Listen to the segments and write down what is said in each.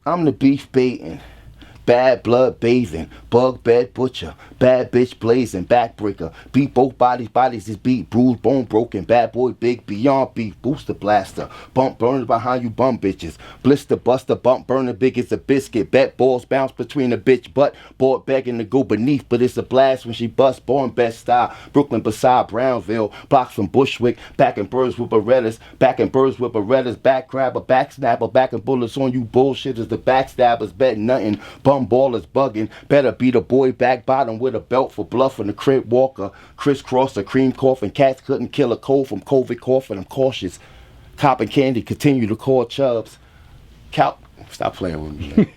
I'm the beef baiting, bad blood bathing, bug bed butcher, bad bitch blazing, backbreaker, beat both bodies is beat, bruised, bone broken, bad boy big, beyond beef, booster blaster, bump burners behind you bum bitches, blister buster, bump burner big as a biscuit, bet balls bounce between a bitch butt, board begging to go beneath, but it's a blast when she bust, born best style, Brooklyn beside Brownsville, blocks from Bushwick, back in birds with Berettas, back grabber, back snapper, back and bullets on you bullshitters, the backstabbers, bet nothing, bum ballers bugging, better beat a boy back bottom with a belt for bluffing, the crib walker, crisscross a cream coughing, cats couldn't kill a cold from COVID coughing, I'm cautious, cop and candy continue to call chubs, stop playing with me, man.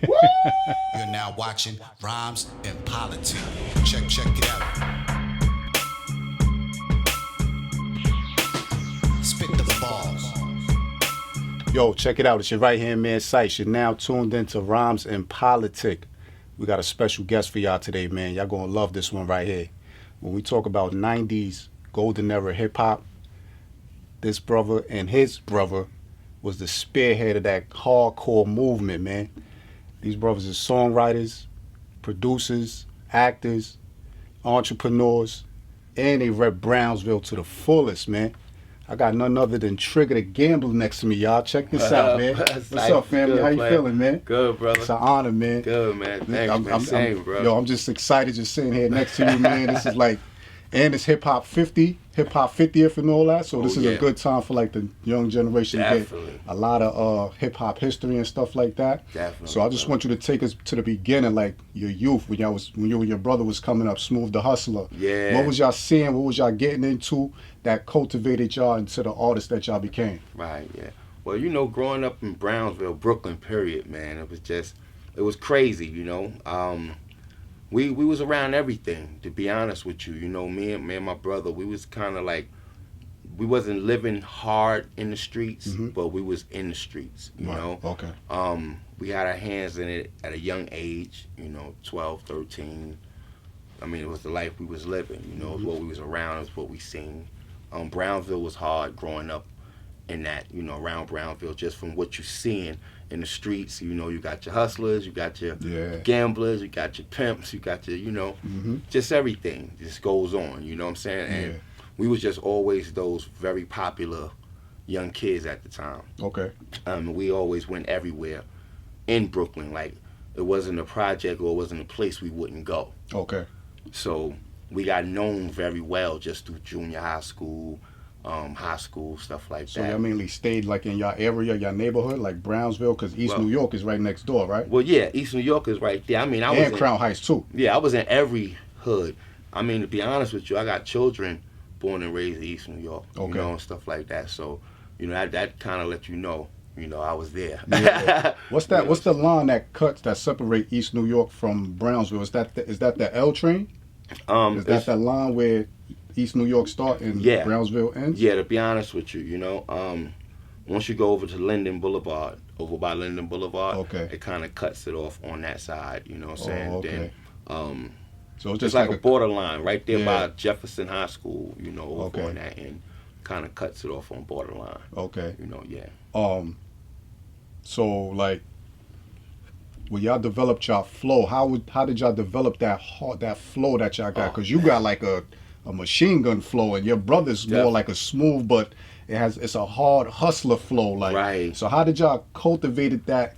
You're now watching Rhymes and Politic. Check it out. Spit the balls. Yo, check it out. It's your right-hand man, Cise. You're now tuned into Rhymes and Politic. We got a special guest for y'all today, man. Y'all gonna love this one right here. When we talk about 90s golden era hip-hop, this brother and his brother was the spearhead of that hardcore movement, man. These brothers are songwriters, producers, actors, entrepreneurs, and they rep Brownsville to the fullest, man. I got none other than Trigger the Gambler next to me, y'all. Check this out, man. What's up, family? Good, How you player. Feeling, man? Good, brother. It's an honor, man. Good, man. Thanks, man. Same, bro. Yo, I'm just excited just sitting here next to you, man. This is like, and it's Hip Hop 50th and all that. So this is a good time for like the young generation to get a lot of hip hop history and stuff like that. Definitely. So I just want you to take us to the beginning, like your youth, when you and your brother was coming up, Smoothe Da Hustler. Yeah. What was y'all seeing? What was y'all getting into that cultivated y'all into the artists that y'all became? Right, yeah. Well, you know, growing up in Brownsville, Brooklyn, period, man, it was crazy, you know. We was around everything, to be honest with you. You know, me and my brother, we was kind of like, we wasn't living hard in the streets, but we was in the streets, you know. Okay. We had our hands in it at a young age, you know, 12, 13. I mean, it was the life we was living, you know, it was what we was around, it was what we seen. Brownsville was hard growing up in that, you know, around Brownsville, just from what you're seeing in the streets. You know, you got your hustlers, you got your gamblers, you got your pimps, you got your, you know, just everything just goes on, you know what I'm saying? And we was just always those very popular young kids at the time. Okay. We always went everywhere in Brooklyn. Like, it wasn't a project or it wasn't a place we wouldn't go. Okay. So we got known very well just through junior high school, stuff like that. So y'all mainly stayed like in your area, your neighborhood, like Brownsville, because East New York is right next door, right? Well, yeah, East New York is right there. I mean, and Crown Heights too. Yeah, I was in every hood. I mean, to be honest with you, I got children born and raised in East New York, you know, and stuff like that. So, you know, that kind of let you know, I was there. Yeah. What's that? What's the line that separate East New York from Brownsville? Is that the L train? Is that the line where East New York start and Brownsville ends? Yeah, to be honest with you, you know, once you go over to Linden Boulevard, over by Linden Boulevard, it kind of cuts it off on that side, you know what I'm saying? Okay. Then, so it's just like a borderline right there by Jefferson High School, you know, over on that end, kind of cuts it off on borderline. Okay. You know, yeah. So like, when y'all developed y'all flow, how did y'all develop that flow that y'all got? Because you got like a machine gun flow, and your brother's more like a smooth, but it's a hard hustler flow. Like, right. So how did y'all cultivate that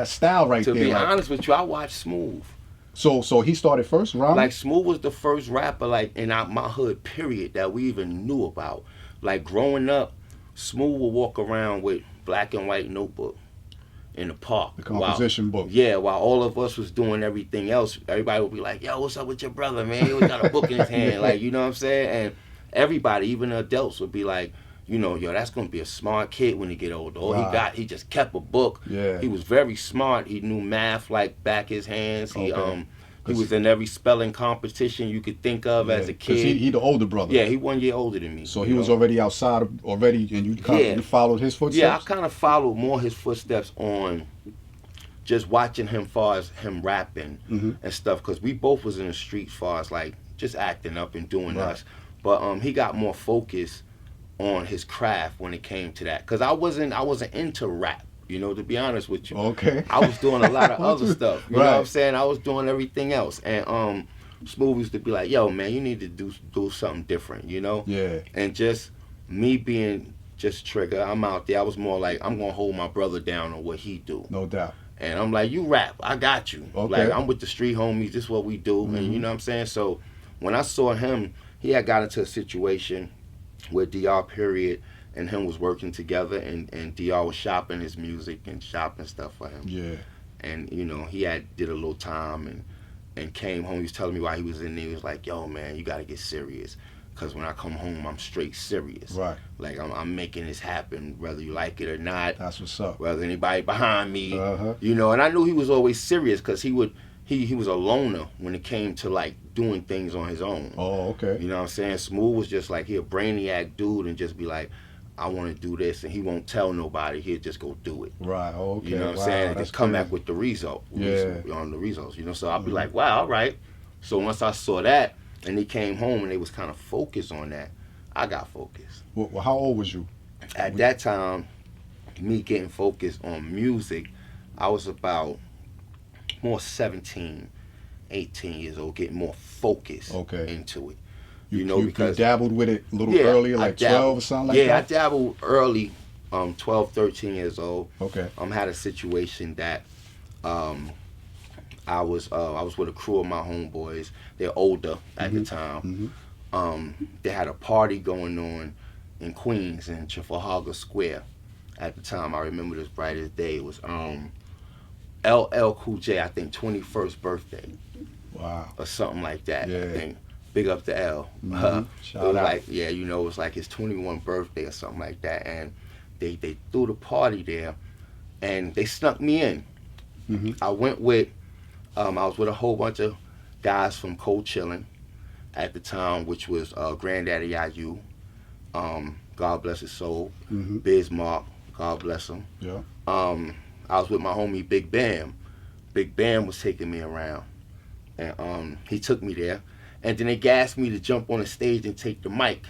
style right there? To be honest with you, I watched Smoothe. So he started first, right? Like, Smoothe was the first rapper, like, in my hood, period, that we even knew about. Like, growing up, Smoothe would walk around with black and white notebook in the park. The composition book. Yeah, while all of us was doing everything else, everybody would be like, yo, what's up with your brother, man? He always got a book in his hand. Like, you know what I'm saying? And everybody, even the adults, would be like, you know, yo, that's going to be a smart kid when he get older. All he just kept a book. Yeah. He was very smart. He knew math like back his hands. He was in every spelling competition you could think of as a kid. Because he the older brother. Yeah, he 1 year older than me. So he was already outside and you kind of followed his footsteps? Yeah, I kind of followed more his footsteps on just watching him far as him rapping and stuff. Because we both was in the streets far as like just acting up and doing us. But he got more focused on his craft when it came to that. Because I wasn't into rap. You know, to be honest with you. Okay. I was doing a lot of other stuff. You know what I'm Right. saying? I was doing everything else. And Smooth used to be like, yo, man, you need to do something different, you know? Yeah. And just me being just Trigger, I'm out there. I was more like, I'm going to hold my brother down on what he do. No doubt. And I'm like, you rap, I got you. Okay. Like, I'm with the street homies, this is what we do. And you know what I'm saying? So when I saw him, he had got into a situation where DR Period and him was working together, and DR was shopping his music and shopping stuff for him. Yeah. And, you know, he did a little time and came home. He was telling me why he was in there. He was like, yo, man, you got to get serious. Because when I come home, I'm straight serious. Right. Like, I'm making this happen, whether you like it or not. That's what's up. Whether anybody behind me. Uh-huh. You know, and I knew he was always serious because he was a loner when it came to, like, doing things on his own. Oh, okay. You know what I'm saying? Smooth was just like, he a brainiac dude and just be like, I want to do this, and he won't tell nobody. He'll just go do it. Right. Oh, okay. You know what I'm Wow, saying? And that's just come back crazy. with the result. Yeah. On the results, you know? So I'll be like, wow, all right. So once I saw that, and he came home and they was kind of focused on that, I got focused. Well, how old was you? At that time, me getting focused on music, I was about more 17, 18 years old, getting more focused into it. You know, because you dabbled with it a little earlier, like 12 or something like that? Yeah, I dabbled early, 12, 13 years old. Okay. Had a situation that I was with a crew of my homeboys. They're older at the time. They had a party going on in Queens in Trafalgar Square. At the time, I remember this bright as day. It was LL Cool J, I think 21st birthday. Wow. Or something like that. Yeah. I think. Big up to L. Shout it was out. like, yeah, you know, it was like his 21st birthday or something like that. And they threw the party there and they snuck me in. I went with, I was with a whole bunch of guys from Cold Chillin' at the time, which was Granddaddy IU, God bless his soul, Bismarck, God bless him. Yeah. I was with my homie Big Bam. Big Bam was taking me around, and he took me there. And then they gassed me to jump on the stage and take the mic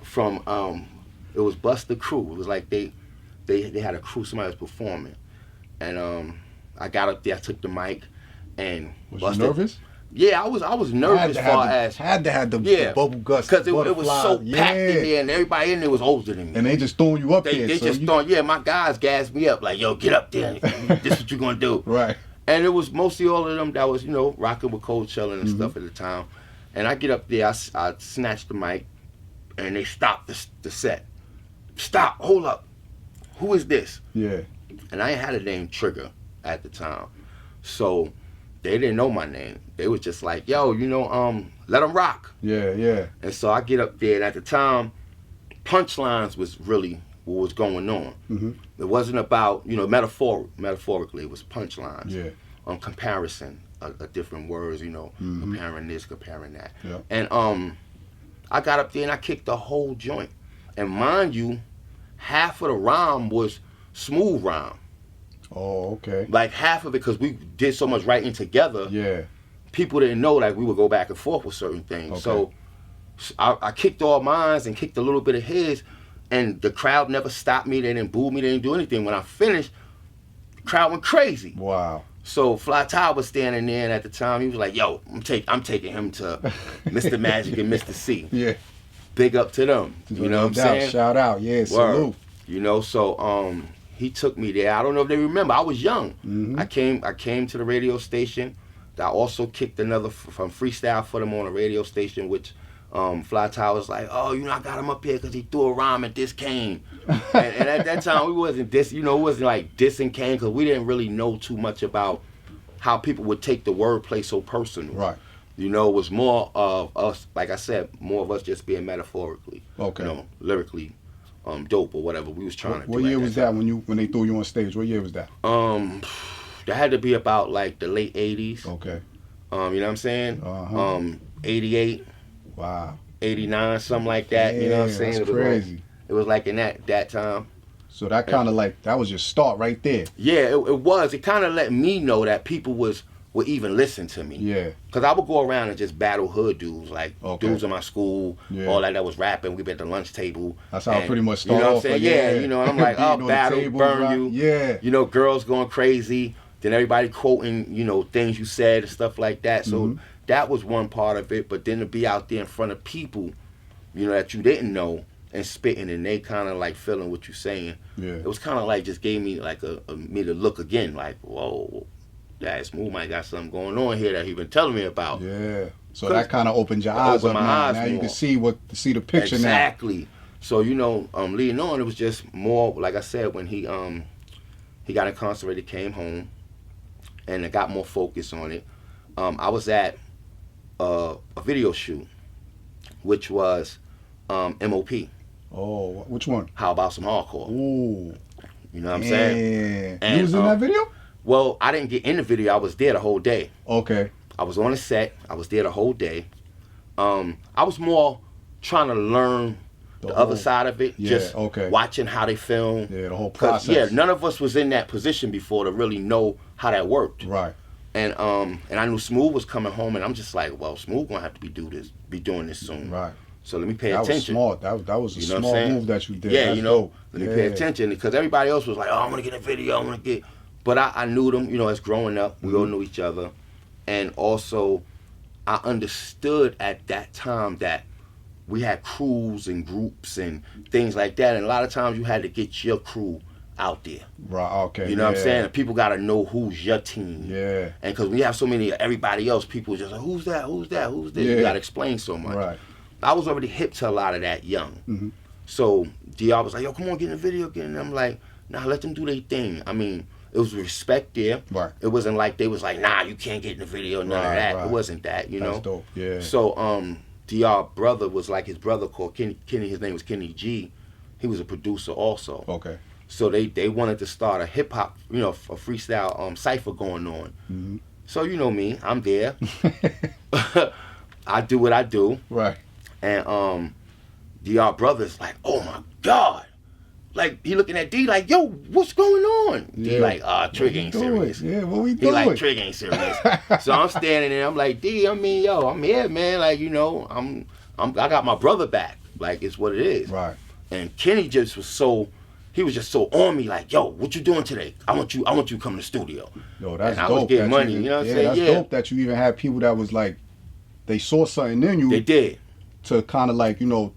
from, it was Buster Crew. It was like they had a crew, somebody was performing. And I got up there, I took the mic, and Was Buster, you nervous? Yeah, I was nervous Had to have the bubble guts. because it was so butterfly. packed in there, and everybody in there was older than me. And they just throwing you up They there. just thought, yeah, my guys gassed me up, like, yo, get up there. This is what you gonna do. Right. And it was mostly all of them that was, you know, rocking with Cold Chillin' and stuff at the time. And I get up there, I snatch the mic, and they stop the set. Stop, hold up. Who is this? Yeah. And I ain't had a name Trigger at the time. So they didn't know my name. They was just like, yo, you know, let them rock. Yeah, yeah. And so I get up there, and at the time, punchlines was really what was going on. It wasn't about, you know, metaphorically, it was punchlines. Yeah. Comparison of different words, you know, comparing this, comparing that. Yeah. And I got up there and I kicked the whole joint. And mind you, half of the rhyme was smooth rhyme. Oh, okay. Like half of it, because we did so much writing together, Yeah. people didn't know that we would go back and forth with certain things. Okay. So I kicked all mine and kicked a little bit of his, and the crowd never stopped me. They didn't boo me. They didn't do anything. When I finished, the crowd went crazy. Wow. So Fly Ty was standing there, and at the time he was like, "Yo, I'm taking him to Mr. Magic and Mr. C." Yeah. Big up to them. You know what I'm saying? Shout out. Yeah, salute. You know, so he took me there. I don't know if they remember. I was young. I came to the radio station. I also kicked another from freestyle for them on a radio station, which Fly Ty was like, "Oh, you know, I got him up here because he threw a rhyme at this Kane." and at that time, we wasn't like dissing Kane because we didn't really know too much about how people would take the wordplay so personal. Right. You know, it was more of us, like I said, more of us just being metaphorically, Okay. you know, lyrically dope or whatever we was trying to do. What year was that when they threw you on stage? What year was that? That had to be about like the late 80s. Okay. You know what I'm saying? Uh-huh. 88, Wow. 89, something like that. Yeah, You know what I'm saying? that's It was crazy. Like, it was like in that time. So that kind of like, that was your start right there. Yeah, it was. It kind of let me know that people was would even listen to me. Yeah. Because I would go around and just battle hood dudes, like dudes in my school, all that was rapping. We'd be at the lunch table. That's how I pretty much You started know what I'm off. saying? Like, Yeah, you know, and I'm like, oh, battle, tables, burn right? you. Yeah. You know, girls going crazy. Then everybody quoting, you know, things you said and stuff like that. So that was one part of it. But then to be out there in front of people, you know, that you didn't know and spitting and they kind of like feeling what you're saying. Yeah. It was kind of like just gave me like me to look again, like, whoa, that Smoothe might got something going on here that he been telling me about. Yeah. So that kind of opened your eyes up now. Now you can see the picture now. Exactly. So, you know, leading on, it was just more, like I said, when he got incarcerated, came home, and it got more focus on it. I was at a video shoot, which was M.O.P. Oh, which one? How About Some Hardcore? Ooh. You know what I'm saying? And you was in that video? Well, I didn't get in the video. I was there the whole day. Okay. I was on the set. I was there the whole day. I was more trying to learn the other side of it. Just watching how they film. Yeah, the whole process. Yeah, none of us was in that position before to really know how that worked. Right. And I knew Smoothe was coming home, and I'm just like, well, Smoothe gonna have to be doing this soon. Right. So let me pay attention. That was smart. That was a small move that you did. Yeah, That's you know, dope. let me pay attention because everybody else was like, oh, I'm gonna get a video, I'm gonna get. But I knew them, you know, as growing up, we all knew each other, and also I understood at that time that we had crews and groups and things like that, and a lot of times you had to get your crew out there. Right. Okay. You know what I'm saying? People got to know who's your team. Yeah. And because we have so many of everybody else, people just like, who's that? Who's that? Who's this? Yeah. You got to explain so much. Right. I was already hip to a lot of that young. So DR was like, yo, come on, get in the video again. And I'm like, nah, let them do their thing. I mean, it was respect there. Right. It wasn't like they was like, nah, you can't get in the video, none of that. Right. It wasn't that, you know. That's dope. Yeah. So DR brother was like his brother called Kenny, his name was Kenny G. He was a producer also. Okay. So they wanted to start a hip hop, you know, a freestyle cipher going on. So you know me, I'm there. I do what I do. Right. And DR brother's like, oh my God. Like, he looking at D like, yo, what's going on? Yeah. D like, Trig ain't serious. Yeah, what we doing? He like, Trig ain't serious. So I'm standing there, I'm like, D, I mean, yo, I'm here, man. Like, you know, I got my brother back. Like, it's what it is. Right. And Kenny just was so, he was just so on me, like, yo, what you doing today? I want you to come to the studio. Yo, that's and dope. I was getting money, you know what I'm saying? That's dope that you even had people that was like, they saw something in you. They did. To kind of like, you know,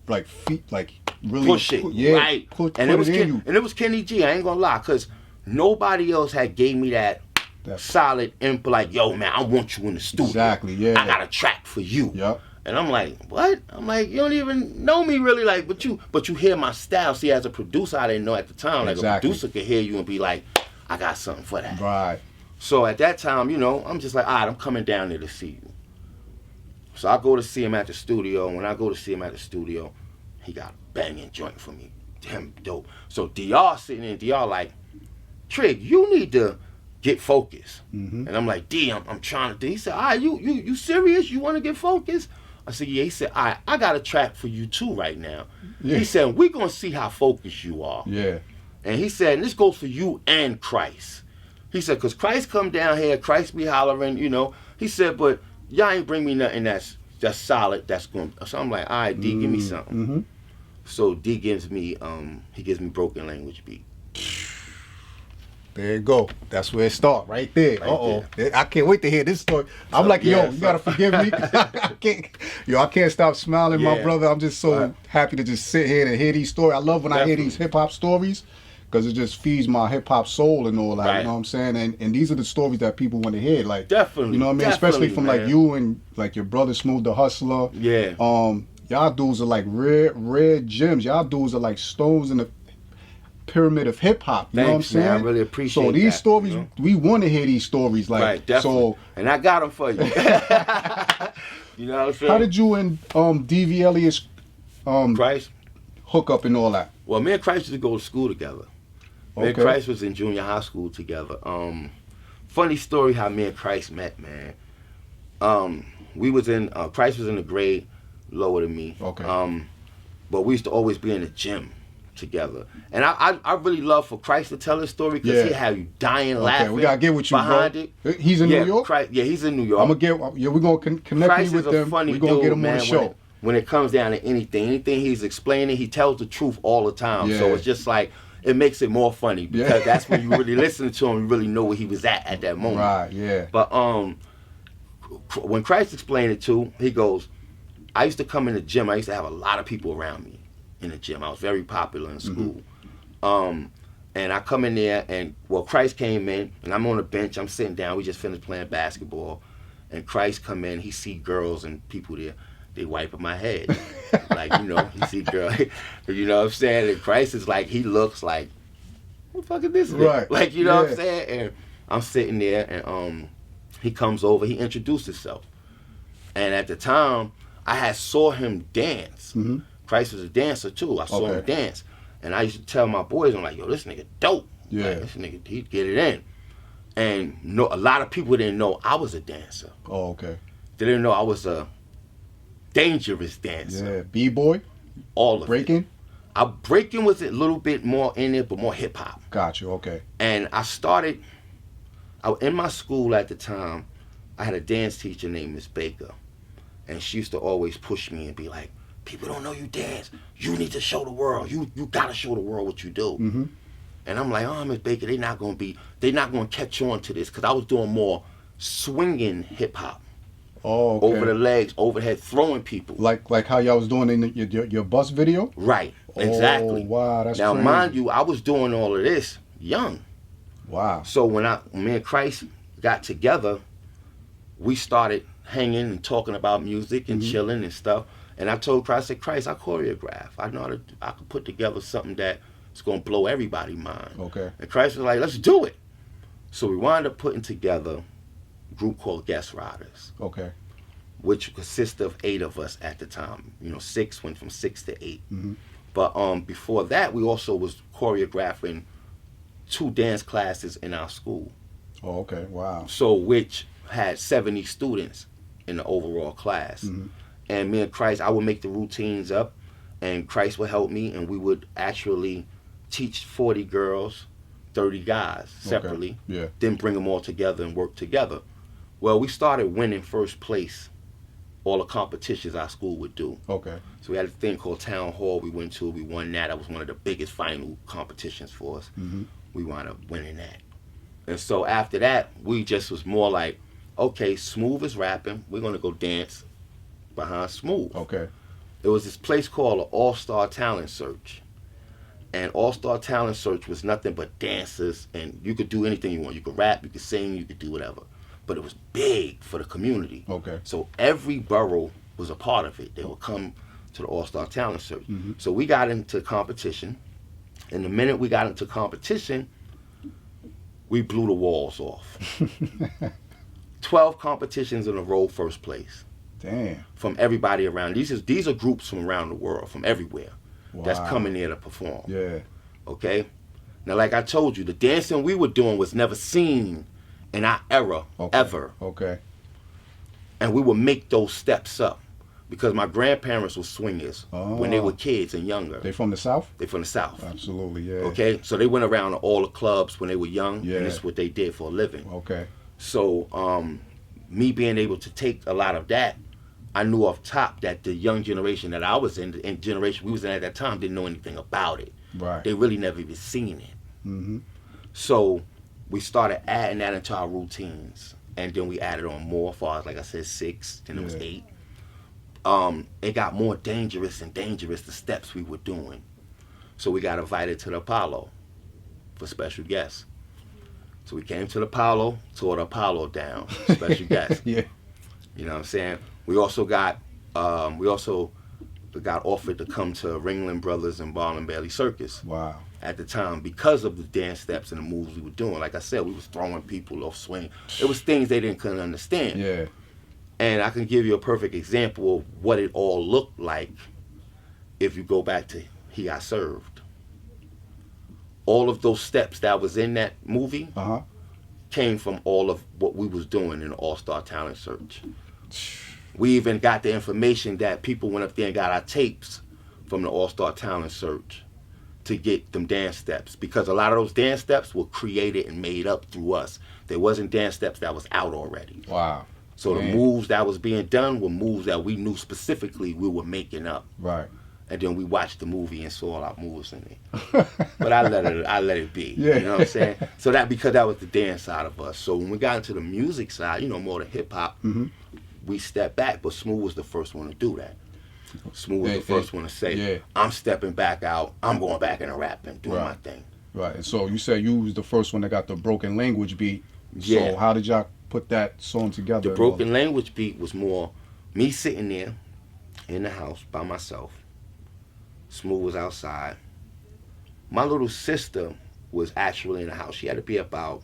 really push it, right? And it was Kenny G. I ain't gonna lie, cause nobody else had gave me that solid input. Like, yo, man, I want you in the studio. Exactly. Yeah. I got a track for you. Yep. And I'm like, what? I'm like, you don't even know me really, like, but you hear my style. See, as a producer, I didn't know at the time. Like, a producer could hear you and be like, I got something for that. Right. So at that time, you know, I'm just like, all right, I'm coming down there to see you. So I go to see him at the studio. And when I go to see him at the studio, he got a banging joint for me. Damn dope. So DR sitting in, DR like, Trig, you need to get focused. And I'm like, D, I'm trying to do. He said, all right, you serious? You want to get focused? I said, yeah. He said, all right, I got a track for you too right now. Yeah. He said, we're going to see how focused you are. Yeah. And he said, and this goes for you and Christ. He said, because Christ come down here, Christ be hollering, you know. He said, but y'all ain't bring me nothing that's solid, that's going. So I'm like, all right, D, give me something. So D gives me, he gives me Broken Language beat. There you go. That's where it starts, right there. I can't wait to hear this story. I'm like, yo, you gotta forgive me. I can't stop smiling, my brother. I'm just so happy to just sit here and hear these stories. I love when I hear these hip hop stories because it just feeds my hip hop soul and all that. You know what I'm saying? And these are the stories that people want to hear. Like, definitely. You know what I mean? Especially from like you and like your brother Smoothe Da Hustler. Yeah. Y'all dudes are like rare gems. Y'all dudes are like stones in the pyramid of hip hop. You know what I'm saying? Man, I really appreciate So these that, stories, you know? we want to hear these stories. Like, right, definitely. So, and I got them for you. You know what I'm saying? How did you and DV Elliott's Christ hook up and all that? Well, me and Christ used to go to school together. Me and Christ was in junior high school together. Funny story how me and Christ met, man. We was in Christ was in a grade lower than me. Okay. But we used to always be in the gym. together. And I really love for Christ to tell his story because he have you dying laughing. We gotta get with you, behind bro. it. He's in New York. Christ, he's in New York. I'm gonna get. We're gonna connect Christ me with is a them. funny We're gonna dude, get him man, on the show. When it comes down to anything he's explaining, he tells the truth all the time. Yeah. So it's just like it makes it more funny because that's when you really listen to him, you really know where he was at that moment. Right. Yeah. But when Christ explained it too, he goes, I used to come in the gym. I used to have a lot of people around me in the gym. I was very popular in school. And I come in there and, Christ came in and I'm on the bench. I'm sitting down. We just finished playing basketball. And Christ come in. He see girls and people there. They wiping my head. Like, he see girls. You know what I'm saying? And Christ is like, he looks like, what the fuck is this? Right. Like, you know what I'm saying? And I'm sitting there and he comes over. He introduced himself. And at the time, I had saw him dance. Christ was a dancer too. I saw him dance. And I used to tell my boys, I'm like, yo, this nigga dope. Yeah. Like, this nigga, he get it in. And a lot of people didn't know I was a dancer. Oh, okay. They didn't know I was a dangerous dancer. Yeah. B-boy? All of breaking? it. Breaking was a little bit more in it, but more hip-hop. Got you. Okay. And in my school at the time, I had a dance teacher named Miss Baker. And she used to always push me and be like, people don't know you dance. You need to show the world. You gotta show the world what you do. And I'm like, oh, Miss Baker, they're not gonna catch on to this, because I was doing more swinging hip hop. Oh, okay. Over the legs, overhead, throwing people. Like how y'all was doing in your bus video? Right, exactly. Oh, wow, that's now, crazy. mind you, I was doing all of this young. Wow. So when me and Christ got together, we started hanging and talking about music and chilling and stuff. And I told Christ, I said, Christ, I choreograph. I know I could put together something that's going to blow everybody's mind. Okay. And Christ was like, let's do it. So we wound up putting together a group called Guest Riders. Okay. Which consisted of 8 of us at the time. 6 went from 6 to 8. But before that, we also was choreographing 2 dance classes in our school. Oh, okay. Wow. So which had 70 students in the overall class. And me and Christ, I would make the routines up, and Christ would help me, and we would actually teach 40 girls, 30 guys separately. Okay. Yeah. Then bring them all together and work together. Well, we started winning first place all the competitions our school would do. Okay. So we had a thing called Town Hall we went to. We won that. That was one of the biggest final competitions for us. We wound up winning that. And so after that, we just was more like, okay, Smoothe is rapping. We're going to go dance behind Smoothe. Okay. There was this place called an All-Star Talent Search. And All-Star Talent Search was nothing but dancers, and you could do anything you want. You could rap, you could sing, you could do whatever. But it was big for the community. Okay. So every borough was a part of it. They would come to the All-Star Talent Search. So we got into competition, and the minute we got into competition, we blew the walls off. 12 competitions in a row, first place. Damn. From everybody around. These are groups from around the world, from everywhere. Wow. That's coming there to perform. Yeah. Okay? Now, like I told you, the dancing we were doing was never seen in our era, ever. Okay. And we would make those steps up. Because my grandparents were swingers when they were kids and younger. They from the South? They from the South. Absolutely, yeah. Okay? So they went around to all the clubs when they were young. Yeah. And this is what they did for a living. Okay. So me being able to take a lot of that, I knew off top that the young generation that I was in, the generation we was in at that time, didn't know anything about it. Right. They really never even seen it. So we started adding that into our routines. And then we added on more, as far as, like I said, 6, then it was 8. It got more dangerous and dangerous, the steps we were doing. So we got invited to the Apollo for special guests. So we came to the Apollo, tore the Apollo down, special guest. Yeah. You know what I'm saying? We also got offered to come to Ringling Brothers and Ball and Bailey Circus. Wow. At the time, because of the dance steps and the moves we were doing. Like I said, we was throwing couldn't swing. It was things they couldn't understand. Yeah. And I can give you a perfect example of what it all looked like if you go back to He Got Served. All of those steps that was in that movie came from all of what we was doing in the All-Star Talent Search. We even got the information that people went up there and got our tapes from the All-Star Talent Search to get them dance steps, because a lot of those dance steps were created and made up through us. There wasn't dance steps that was out already. Wow. So the moves that was being done were moves that we knew specifically we were making up. Right. And then we watched the movie and saw our moves in it. But I let it be. Yeah. You know what I'm saying? So because that was the dance side of us. So when we got into the music side, you know, more the hip hop, we stepped back, but Smooth was the first one to do that. Smooth was the first one to say, I'm stepping back out, I'm going back into rapping, doing my thing. Right. And so you said you was the first one that got the broken language beat. Yeah. So how did y'all put that song together? The broken language beat was more me sitting there in the house by myself. Smooth was outside. My little sister was actually in the house. She had to be about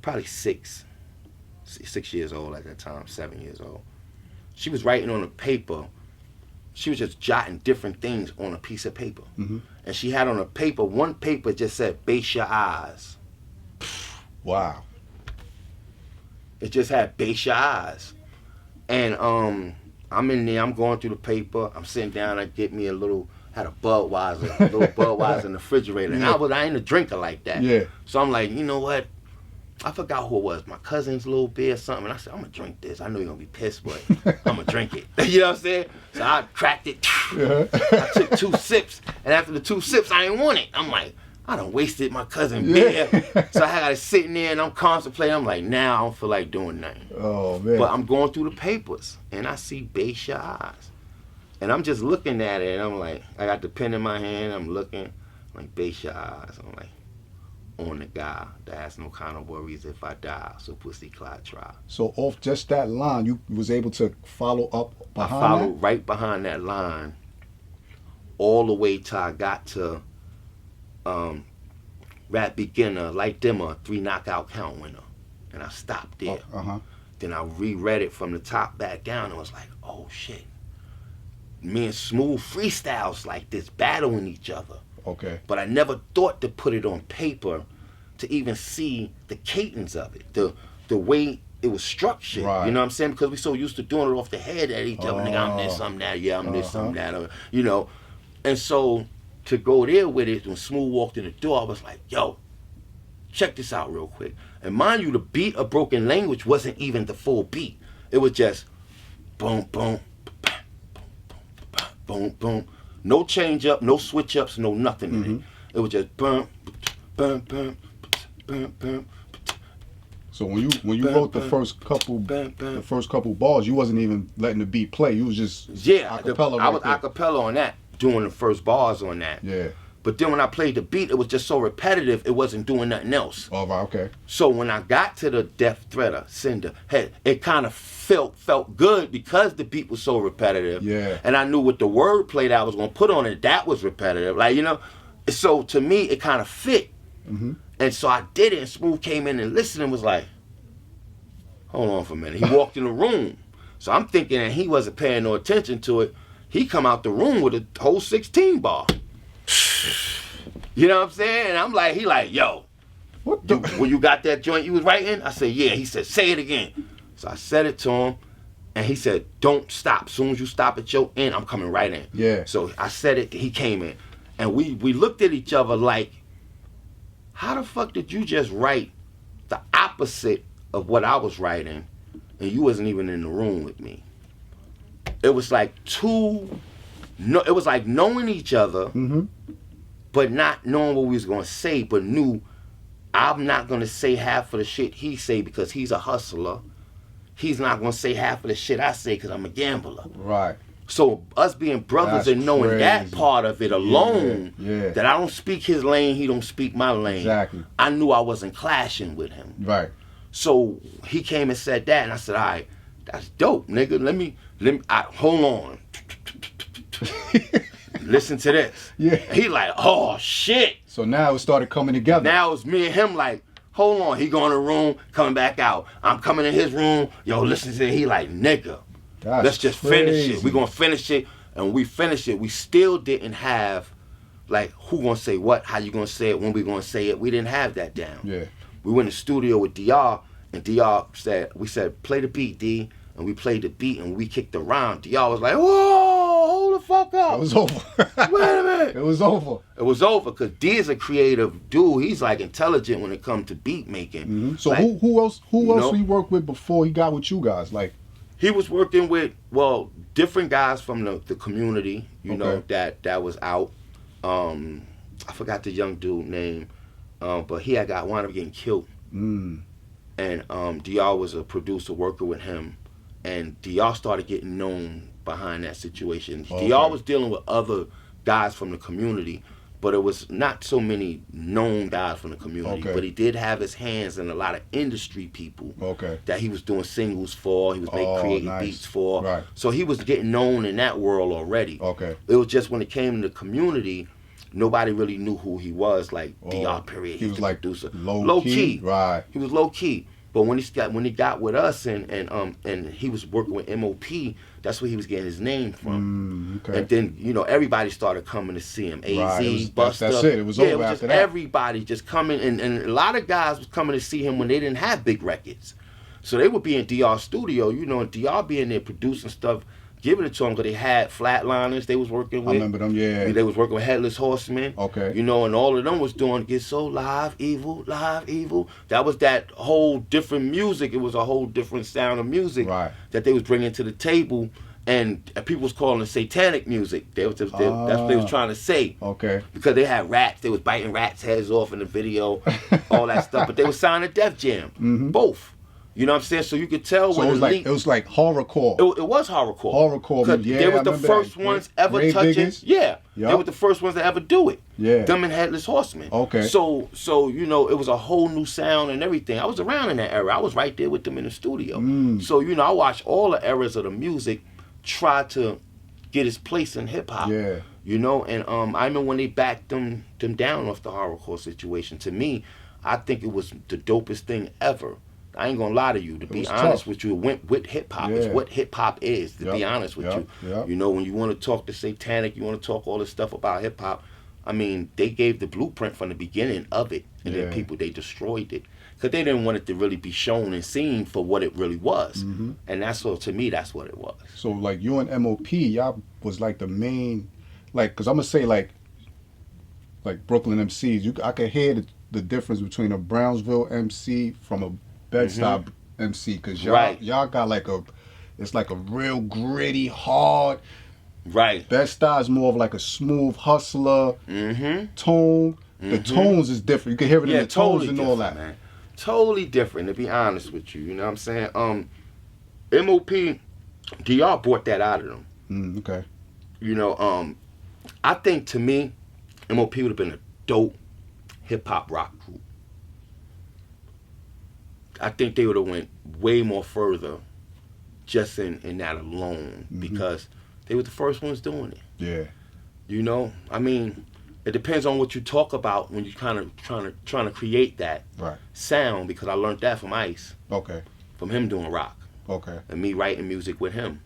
probably 6 years old at that time, 7 years old. She was writing on a paper. She was just jotting different things on a piece of paper. And she had on a paper, one paper just said, "Base your eyes." Wow. It just had "Base your eyes." And I'm in there, I'm going through the paper, I'm sitting down, I get me had a Budweiser in the refrigerator. And I ain't a drinker like that. Yeah. So I'm like, you know what? I forgot who it was, my cousin's little beer or something. And I said, I'm gonna drink this. I know you're gonna be pissed, but I'm gonna drink it. You know what I'm saying? So I cracked it. I took 2 sips, and after the 2 sips, I didn't want it. I'm like, I done wasted my cousin beer. So I got it sitting there and I'm contemplating. I'm like, now I don't feel like doing nothing. Oh, man. But I'm going through the papers and I see "Base your eyes." And I'm just looking at it and I'm like, I got the pen in my hand, I'm looking, like, "Base your eyes." I'm like, on the guy that has no kind of worries if I die, so pussy clot try. So off just that line, you was able to follow up behind I followed right behind that line all the way till I got to rap beginner, like dimmer, 3 knockout count winner. And I stopped there. Then I reread it from the top back down and was like, oh shit. Me and Smooth freestyles like this, battling each other. Okay. But I never thought to put it on paper to even see the cadence of it, the way it was structured. Right. You know what I'm saying? Because we so used to doing it off the head at each other. Nigga, I'm this, I'm that. Yeah, I'm this, I'm that. You know. And so to go there with it, when Smooth walked in the door, I was like, yo, check this out real quick. And mind you, the beat of Broken Language wasn't even the full beat. It was just boom, boom, boom, boom. No change up, no switch ups, no nothing in it. It was just boom, boom, boom, boom, boom. So when you wrote the first couple bars, you wasn't even letting the beat play. You was just acapella. I was acapella on that, doing the first bars on that. Yeah. But then when I played the beat, it was just so repetitive, it wasn't doing nothing else. Oh, right, okay. So when I got to the Death Threader, Cinder, it kind of felt good because the beat was so repetitive. Yeah. And I knew what the wordplay that I was going to put on it, that was repetitive. Like, you know, so to me, it kind of fit. And so I did it, and Smooth came in and listened and was like, hold on for a minute. He walked in the room. So I'm thinking that he wasn't paying no attention to it. He come out the room with a whole 16 bar. You know what I'm saying? And I'm like, he like, yo, when you got that joint you was writing? I said, yeah. He said, say it again. So I said it to him, and he said, don't stop. As soon as you stop at your end, I'm coming right in. Yeah. So I said it, he came in. And we looked at each other like, how the fuck did you just write the opposite of what I was writing, and you wasn't even in the room with me? It was like it was like knowing each other, but not knowing what we was gonna say, but knew I'm not gonna say half of the shit he say because he's a hustler. He's not gonna say half of the shit I say because I'm a gambler. Right. So us being brothers and knowing that part of it alone, that I don't speak his lane, he don't speak my lane. Exactly. I knew I wasn't clashing with him. Right. So he came and said that, and I said, all right, that's dope, nigga. Let me hold on. Listen to this. Yeah. He like, oh shit. So now it started coming together. Now it's me and him like, hold on. He go in the room, coming back out. I'm coming in his room. Yo, listen to it. He like, nigga, let's just finish it. We gonna finish it, and we finished it. We still didn't have like who gonna say what, how you gonna say it, when we gonna say it. We didn't have that down. Yeah. We went in the studio with DR, and DR said, play the beat, D. And we played the beat and we kicked the rhyme. DR was like, whoa, hold the fuck up. It was over. Wait a minute. It was over. It was over because D is a creative dude. He's like intelligent when it comes to beat making. Mm-hmm. So like, who else he worked with before he got with you guys? Like, he was working with different guys from the community. You know that was out. I forgot the young dude name, but he had wound up getting killed. And DR was a producer working with him, and DR started getting known behind that situation. DR was dealing with other guys from the community, but it was not so many known guys from the community. But he did have his hands in a lot of industry people that he was doing singles for. He was creating beats for. Right. So he was getting known in that world already. It was just when it came to the community, nobody really knew who he was. Like DR period. He was like producer. Low key. Right. He was low key. But when he got with us and he was working with M.O.P, that's where he was getting his name from. And then, you know, everybody started coming to see him. AZ, Busta. That's it. It was over it was after just that. everybody just coming. And a lot of guys was coming to see him when they didn't have big records. So they would be in DR studio, you know, and DR being there producing stuff, giving it to them because they had Flatliners they was working with. I remember them, yeah. They was working with Headless Horsemen. You know, and all of them was doing Get So Live Evil. That was that whole different music. It was a whole different sound of music that they was bringing to the table. And people was calling it satanic music. That's what they was trying to say. Because they had rats. They was biting rats' heads off in the video, all that stuff. But they was signing Def Jam. Both. You know what I'm saying? So you could tell when it was like horrorcore. It was horrorcore. Horrorcore. Yeah, they were the first ones ever Ray touching. Biggers? Yeah. They were the first ones to ever do it. Yeah. Them and Headless Horsemen. Okay. So you know, it was a whole new sound and everything. I was around in that era. I was right there with them in the studio. So, you know, I watched all the eras of the music try to get its place in hip hop. Yeah. You know, and I remember when they backed them down off the horrorcore situation. To me, I think it was the dopest thing ever. I ain't gonna lie to you. To be honest with you, it went with hip hop. It's what hip hop is. To be honest with you, you know, when you want to talk the satanic, you want to talk all this stuff about hip hop. I mean, they gave the blueprint from the beginning of it, and then they destroyed it because they didn't want it to really be shown and seen for what it really was. And that's what, to me, that's what it was. So like you and M.O.P, y'all was like the main, like, cause I'm gonna say like Brooklyn MCs. I could hear the difference between a Brownsville MC from a Bed-Stuy MC, because y'all got like it's like a real gritty, hard. Bed-Stuy is more of like a smooth hustler tone. The tones is different. You can hear it in the tones and all that. Man. Totally different, to be honest with you. You know what I'm saying? M.O.P, DR brought that out of them. You know, I think to me, M.O.P would have been a dope hip-hop rock group. I think they would have went way more further just in that alone because they were the first ones doing it. Yeah. You know, I mean, it depends on what you talk about when you're kind of trying to create that sound, because I learned that from Ice. From him doing rock. And me writing music with him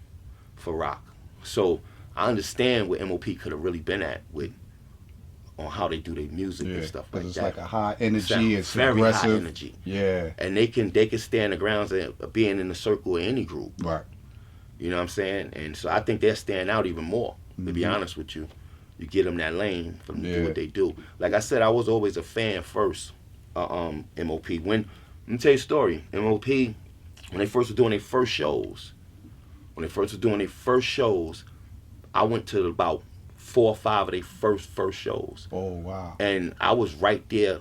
for rock. So I understand what M.O.P could have really been at on how they do their music and stuff like that. It's like a high energy, it's very aggressive. high energy. Yeah. And they can stand the grounds of being in the circle of any group. You know what I'm saying? And so I think they'll stand out even more, to be honest with you. You get them that lane for them to do what they do. Like I said, I was always a fan first of M.O.P. Let me tell you a story. M.O.P, when they first were doing their first shows, I went to about 4 or 5 of their first shows. Oh, wow. And I was right there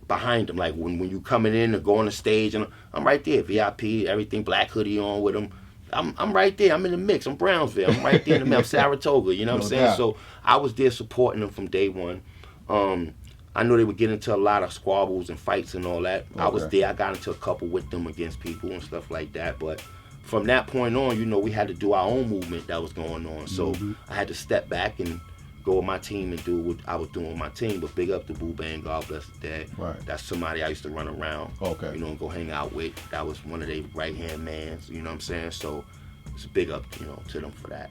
behind them. Like when you coming in or go on the stage, and I'm right there, VIP, everything, black hoodie on with them. I'm right there. I'm in the mix. I'm Brownsville. I'm right there in the mix. I'm Saratoga. You know what I'm saying? Doubt. So I was there supporting them from day one. I know they would get into a lot of squabbles and fights and all that. I was there. I got into a couple with them against people and stuff like that. But from that point on, you know, we had to do our own movement that was going on. So I had to step back and go with my team and do what I was doing with my team. But big up to Boo Bang, God bless his dad. That's somebody I used to run around, you know, and go hang out with. That was one of their right-hand mans, you know what I'm saying? So it's a big up, you know, to them for that.